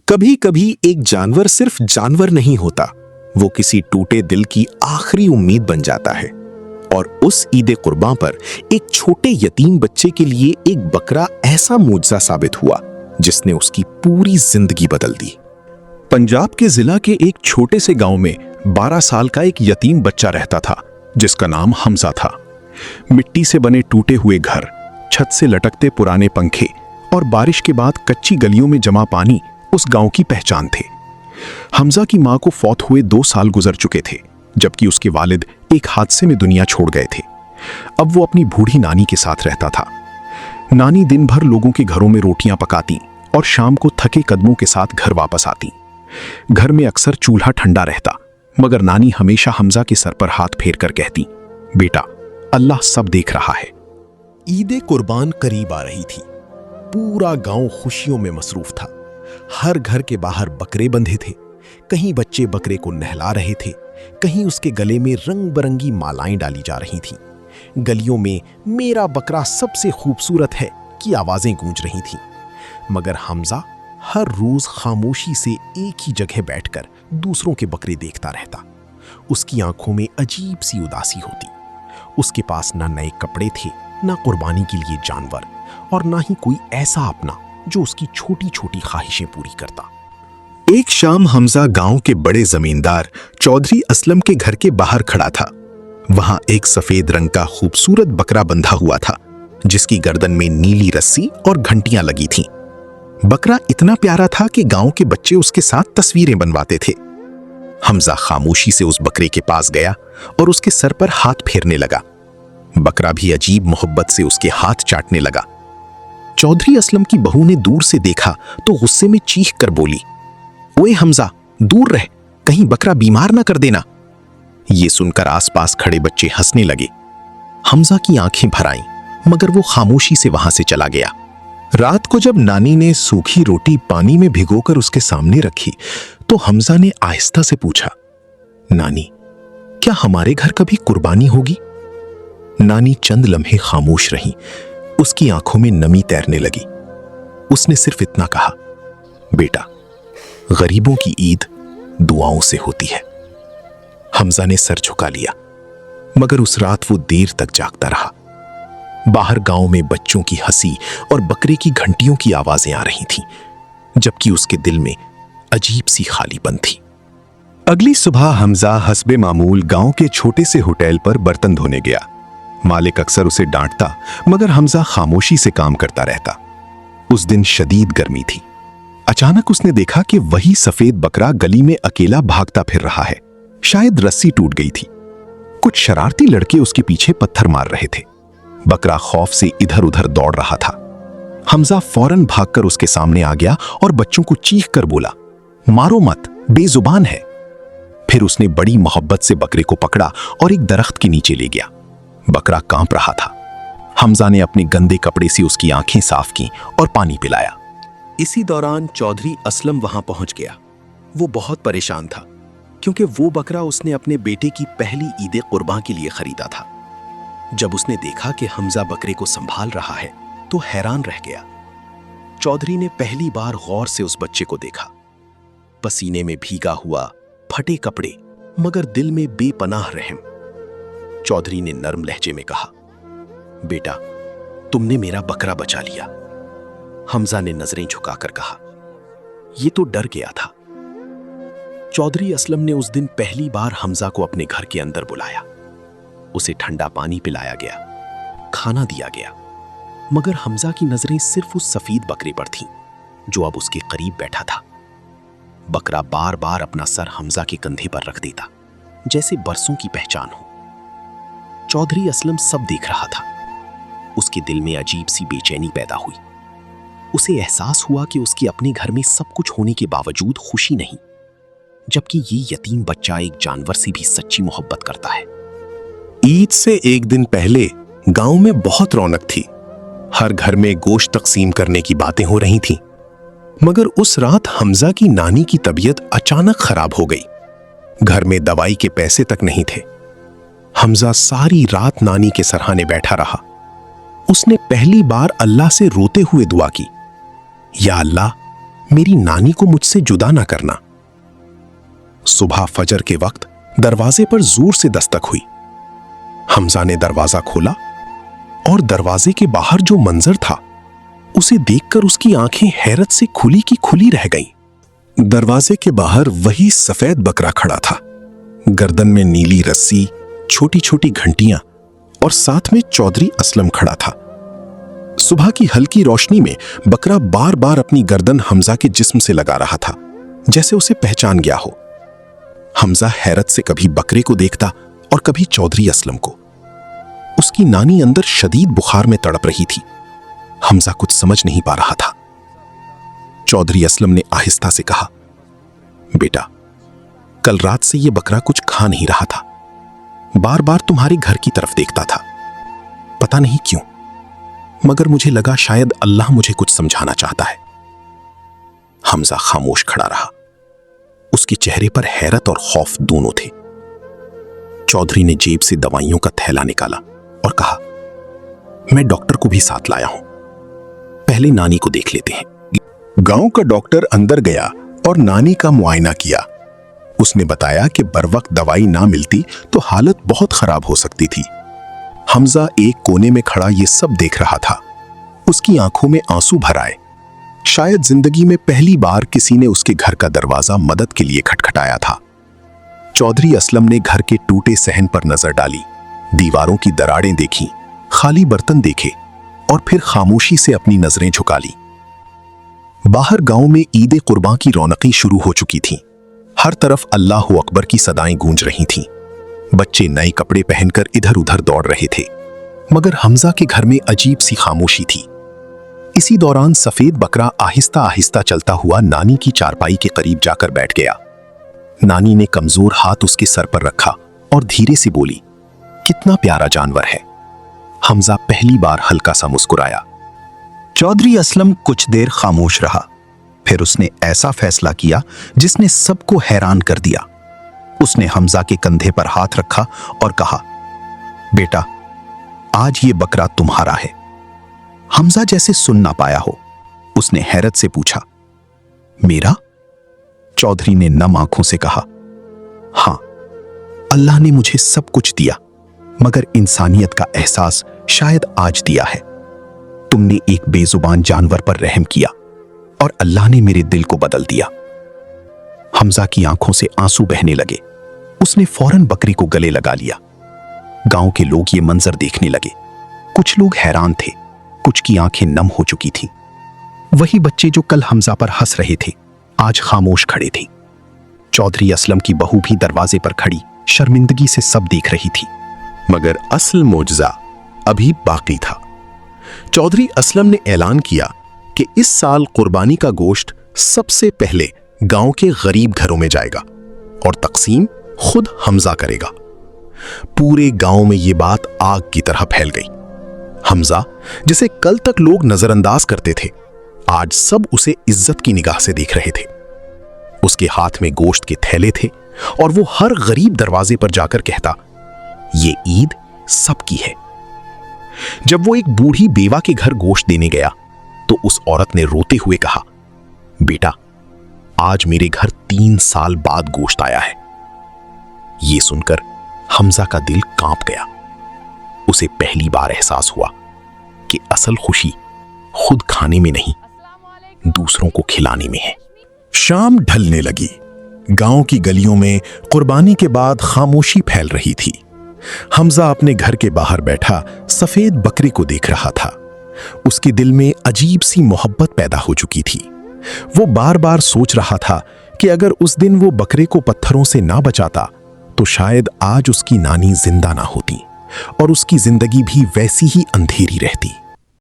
कभी कभी एक जानवर सिर्फ जानवर नहीं होता, वो किसी टूटे दिल की आखिरी उम्मीद बन जाता है। और उस ईद कुर्बान पर एक छोटे यतीम बच्चे के लिए एक बकरा ऐसा मुआजिज़ा साबित हुआ जिसने उसकी पूरी जिंदगी बदल दी। पंजाब के जिला के एक छोटे से गांव में 12 साल का एक यतीम बच्चा रहता था जिसका नाम हमजा था। मिट्टी से बने टूटे हुए घर, छत से लटकते पुराने पंखे और बारिश के बाद कच्ची गलियों में जमा पानी उस गांव की पहचान थे। हमजा की मां को फौत हुए 2 साल गुजर चुके थे, जबकि उसके वालिद एक हादसे में दुनिया छोड़ गए थे। अब वो अपनी बूढ़ी नानी के साथ रहता था। नानी दिन भर लोगों के घरों में रोटियां पकाती और शाम को थके कदमों के साथ घर वापस आती। घर में अक्सर चूल्हा ठंडा रहता, मगर नानी हमेशा हमजा के सर पर हाथ फेर कर कहती, बेटा, अल्लाह सब देख रहा है। ईद कुर्बान करीब आ रही थी। पूरा गांव खुशियों में मसरूफ था। हर घर के बाहर बकरे बंधे थे। कहीं बच्चे बकरे को नहला रहे थे, कहीं उसके गले में रंग बरंगी मालाएं डाली जा रही थीं। गलियों में मेरा बकरा सबसे खूबसूरत है की आवाजें गूंज रही थीं। मगर हमजा हर रोज खामोशी से एक ही जगह बैठकर दूसरों के बकरे देखता रहता। उसकी आंखों में अजीब सी उदासी होती। उसके पास ना नए कपड़े थे, ना कुर्बानी के लिए जानवर, और ना ही कोई ऐसा अपना जो उसकी छोटी छोटी ख्वाहिशें पूरी करता। एक शाम हमजा गांव के बड़े जमींदार चौधरी असलम के घर के बाहर खड़ा था। वहां एक सफेद रंग का खूबसूरत बकरा बंधा हुआ था, जिसकी गर्दन में नीली रस्सी और घंटियां लगी थीं। बकरा इतना प्यारा था कि गांव के बच्चे उसके साथ तस्वीरें बनवाते थे। हमजा खामोशी से उस बकरे के पास गया और उसके सर पर हाथ फेरने लगा। बकरा भी अजीब मोहब्बत से उसके हाथ चाटने लगा। चौधरी असलम की बहू ने दूर से देखा तो गुस्से में चीख कर बोली, ओए हमजा, दूर रह, कहीं बकरा बीमार ना कर देना। ये सुनकर आसपास खड़े बच्चे हंसने लगे। हमजा की आंखें भर आईं, मगर वो खामोशी से वहां से चला गया। रात को जब नानी ने सूखी रोटी पानी में भिगोकर उसके सामने रखी तो हमजा ने आहिस्ता से पूछा, नानी, क्या हमारे घर कभी कुर्बानी होगी? नानी चंद लम्हे खामोश रही। उसकी आंखों में नमी तैरने लगी। उसने सिर्फ इतना कहा, बेटा, गरीबों की ईद दुआओं से होती है। हमजा ने सर झुका लिया, मगर उस रात वो देर तक जागता रहा। बाहर गांव में बच्चों की हंसी और बकरे की घंटियों की आवाजें आ रही थीं, जबकि उसके दिल में अजीब सी खालीपन थी। अगली सुबह हमजा हस्बे मामूल गांव के छोटे से होटल पर बर्तन धोने गया। मालिक अक्सर उसे डांटता, मगर हमजा खामोशी से काम करता रहता। उस दिन शदीद गर्मी थी। अचानक उसने देखा कि वही सफेद बकरा गली में अकेला भागता फिर रहा है। शायद रस्सी टूट गई थी। कुछ शरारती लड़के उसके पीछे पत्थर मार रहे थे। बकरा खौफ से इधर उधर दौड़ रहा था। हमजा फौरन भागकर उसके सामने आ गया और बच्चों को चीख कर बोला, मारो मत, बेजुबान है। फिर उसने बड़ी मोहब्बत से बकरे को पकड़ा और एक दरख्त के नीचे ले गया। बकरा कांप रहा था। हमजा ने अपने गंदे कपड़े से उसकी आंखें साफ की और पानी पिलाया। इसी दौरान चौधरी असलम वहां पहुंच गया। वो बहुत परेशान था, क्योंकि वो बकरा उसने अपने बेटे की पहली ईद कुर्बान के लिए खरीदा था। जब उसने देखा कि हमजा बकरे को संभाल रहा है तो हैरान रह गया। चौधरी ने पहली बार गौर से उस बच्चे को देखा। पसीने में भीगा हुआ, फटे कपड़े, मगर दिल में बेपनाह रहम। चौधरी ने नरम लहजे में कहा, बेटा, तुमने मेरा बकरा बचा लिया। हमजा ने नजरें झुकाकर कहा, यह तो डर गया था। चौधरी असलम ने उस दिन पहली बार हमजा को अपने घर के अंदर बुलाया। उसे ठंडा पानी पिलाया गया, खाना दिया गया, मगर हमजा की नजरें सिर्फ उस सफेद बकरे पर थीं, जो अब उसके करीब बैठा था। बकरा बार बार अपना सर हमजा के कंधे पर रख देता, जैसे बरसों की पहचान हो। चौधरी असलम सब देख रहा था। उसके दिल में अजीब सी बेचैनी पैदा हुई। उसे एहसास हुआ कि उसके अपने घर में सब कुछ होने के बावजूद खुशी नहीं, जबकि ये यतीम बच्चा एक जानवर से भी सच्ची मोहब्बत करता है। ईद से एक दिन पहले गांव में बहुत रौनक थी। हर घर में गोश्त तकसीम करने की बातें हो रही थीं। मगर उस रात हमजा की नानी की तबीयत अचानक खराब हो गई। घर में दवाई के पैसे तक नहीं थे। हमजा सारी रात नानी के सरहाने बैठा रहा। उसने पहली बार अल्लाह से रोते हुए दुआ की, या अल्लाह, मेरी नानी को मुझसे जुदा ना करना। सुबह फजर के वक्त दरवाजे पर जोर से दस्तक हुई। हमजा ने दरवाजा खोला और दरवाजे के बाहर जो मंजर था उसे देखकर उसकी आंखें हैरत से खुली की खुली रह गईं। दरवाजे के बाहर वही सफेद बकरा खड़ा था, गर्दन में नीली रस्सी, छोटी छोटी घंटियां और साथ में चौधरी असलम खड़ा था। सुबह की हल्की रोशनी में बकरा बार बार अपनी गर्दन हमजा के जिस्म से लगा रहा था, जैसे उसे पहचान गया हो। हमजा हैरत से कभी बकरे को देखता और कभी चौधरी असलम को। उसकी नानी अंदर शदीद बुखार में तड़प रही थी। हमजा कुछ समझ नहीं पा रहा था। चौधरी असलम ने आहिस्ता से कहा, बेटा, कल रात से यह बकरा कुछ खा नहीं रहा था, बार बार तुम्हारे घर की तरफ देखता था, पता नहीं क्यों, मगर मुझे लगा शायद अल्लाह मुझे कुछ समझाना चाहता है। हमजा खामोश खड़ा रहा। उसके चेहरे पर हैरत और खौफ दोनों थे। चौधरी ने जेब से दवाइयों का थैला निकाला और कहा, मैं डॉक्टर को भी साथ लाया हूं, पहले नानी को देख लेते हैं। गांव का डॉक्टर अंदर गया और नानी का मुआयना किया। उसने बताया कि बर वक्त दवाई ना मिलती तो हालत बहुत खराब हो सकती थी। हमजा एक कोने में खड़ा ये सब देख रहा था। उसकी आंखों में आंसू भर आए। शायद जिंदगी में पहली बार किसी ने उसके घर का दरवाजा मदद के लिए खटखटाया था। चौधरी असलम ने घर के टूटे सहन पर नजर डाली, दीवारों की दरारें देखीं, खाली बर्तन देखे और फिर खामोशी से अपनी नजरें झुका ली। बाहर गांव में ईद कुर्बान की रौनकें शुरू हो चुकी थीं। हर तरफ अल्लाह अकबर की सदाएं गूंज रही थीं। बच्चे नए कपड़े पहनकर इधर उधर दौड़ रहे थे, मगर हमजा के घर में अजीब सी खामोशी थी। इसी दौरान सफेद बकरा आहिस्ता आहिस्ता चलता हुआ नानी की चारपाई के करीब जाकर बैठ गया। नानी ने कमजोर हाथ उसके सर पर रखा और धीरे से बोली, कितना प्यारा जानवर है। हमजा पहली बार हल्का सा मुस्कुराया। चौधरी असलम कुछ देर खामोश रहा। फिर उसने ऐसा फैसला किया जिसने सबको हैरान कर दिया। उसने हमजा के कंधे पर हाथ रखा और कहा, बेटा, आज ये बकरा तुम्हारा है। हमजा जैसे सुन ना पाया हो। उसने हैरत से पूछा, मेरा? चौधरी ने नम आंखों से कहा, हां, अल्लाह ने मुझे सब कुछ दिया, मगर इंसानियत का एहसास शायद आज दिया है। तुमने एक बेजुबान जानवर पर रहम किया और अल्लाह ने मेरे दिल को बदल दिया। हमजा की आंखों से आंसू बहने लगे। उसने फौरन बकरी को गले लगा लिया। गांव के लोग ये मंजर देखने लगे। कुछ लोग हैरान थे, कुछ की आंखें नम हो चुकी थीं। वही बच्चे जो कल हमजा पर हंस रहे थे, आज खामोश खड़े थे। चौधरी असलम की बहू भी दरवाजे पर खड़ी शर्मिंदगी से सब देख रही थी। मगर असल मोजज़ा अभी बाकी था। चौधरी असलम ने ऐलान किया कि इस साल कुर्बानी का गोश्त सबसे पहले गांव के गरीब घरों में जाएगा और तकसीम खुद हमजा करेगा। पूरे गांव में यह बात आग की तरह फैल गई। हमजा, जिसे कल तक लोग नजरअंदाज करते थे, आज सब उसे इज्जत की निगाह से देख रहे थे। उसके हाथ में गोश्त के थैले थे और वो हर गरीब दरवाजे पर जाकर कहता, ये ईद सबकी है। जब वो एक बूढ़ी बेवा के घर गोश्त देने गया तो उस औरत ने रोते हुए कहा, बेटा, आज मेरे घर 3 साल बाद गोश्त आया है। ये सुनकर हमजा का दिल कांप गया। उसे पहली बार एहसास हुआ कि असल खुशी खुद खाने में नहीं, दूसरों को खिलाने में है। शाम ढलने लगी। गांव की गलियों में कुर्बानी के बाद खामोशी फैल रही थी। हमजा अपने घर के बाहर बैठा सफेद बकरे को देख रहा था। उसके दिल में अजीब सी मोहब्बत पैदा हो चुकी थी। वो बार बार सोच रहा था कि अगर उस दिन वो बकरे को पत्थरों से ना बचाता तो शायद आज उसकी नानी जिंदा ना होती और उसकी जिंदगी भी वैसी ही अंधेरी रहती।